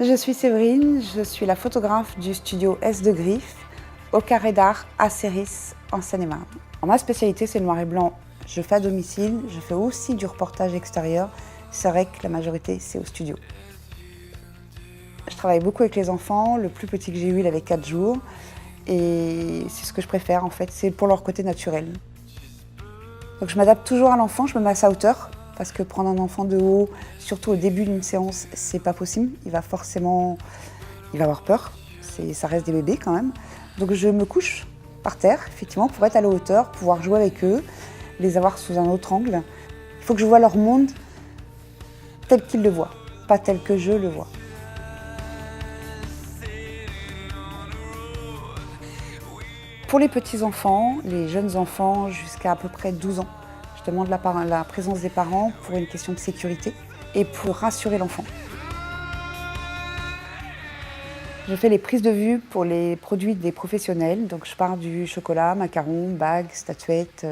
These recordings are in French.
Je suis Séverine, je suis la photographe du studio S de Griffe, au Carré d'Art à Céris, en Seine-et-Marne. Ma spécialité, c'est le noir et blanc. Je fais à domicile, je fais aussi du reportage extérieur. C'est vrai que la majorité, c'est au studio. Je travaille beaucoup avec les enfants. Le plus petit que j'ai eu, il avait 4 jours. Et c'est ce que je préfère, en fait, c'est pour leur côté naturel. Donc je m'adapte toujours à l'enfant, je me mets à sa hauteur. Parce que prendre un enfant de haut, surtout au début d'une séance, c'est pas possible. Il va avoir peur. Ça reste des bébés quand même. Donc je me couche par terre, effectivement, pour être à la hauteur, pouvoir jouer avec eux, les avoir sous un autre angle. Il faut que je vois leur monde tel qu'ils le voient, pas tel que je le vois. Pour les petits-enfants, les jeunes enfants jusqu'à peu près 12 ans, je demande la présence des parents pour une question de sécurité et pour rassurer l'enfant. Je fais les prises de vue pour les produits des professionnels, donc je pars du chocolat, macarons, bagues, statuettes,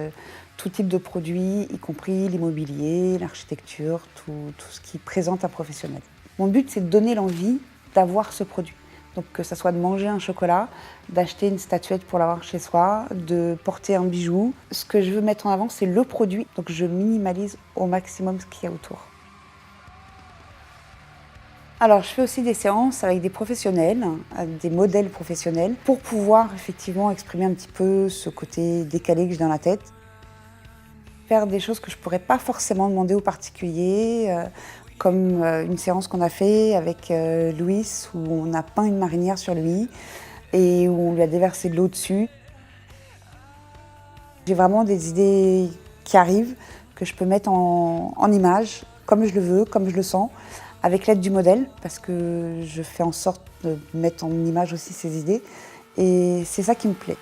tout type de produits, y compris l'immobilier, l'architecture, tout ce qui présente un professionnel. Mon but, c'est de donner l'envie d'avoir ce produit. Donc que ce soit de manger un chocolat, d'acheter une statuette pour l'avoir chez soi, de porter un bijou. Ce que je veux mettre en avant, c'est le produit, donc je minimalise au maximum ce qu'il y a autour. Alors, je fais aussi des séances avec des professionnels, des modèles professionnels, pour pouvoir effectivement exprimer un petit peu ce côté décalé que j'ai dans la tête. Faire des choses que je ne pourrais pas forcément demander aux particuliers, comme une séance qu'on a fait avec Louis, où on a peint une marinière sur lui et où on lui a déversé de l'eau dessus. J'ai vraiment des idées qui arrivent, que je peux mettre en image, comme je le veux, comme je le sens, avec l'aide du modèle, parce que je fais en sorte de mettre en image aussi ces idées. Et c'est ça qui me plaît.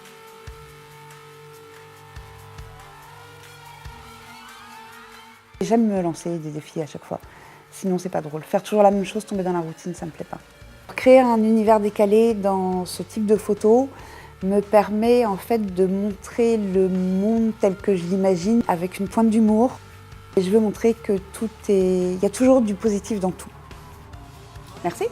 J'aime me lancer des défis à chaque fois, sinon c'est pas drôle. Faire toujours la même chose, tomber dans la routine, ça me plaît pas. Créer un univers décalé dans ce type de photos me permet en fait de montrer le monde tel que je l'imagine avec une pointe d'humour. Et je veux montrer que il y a toujours du positif dans tout. Merci.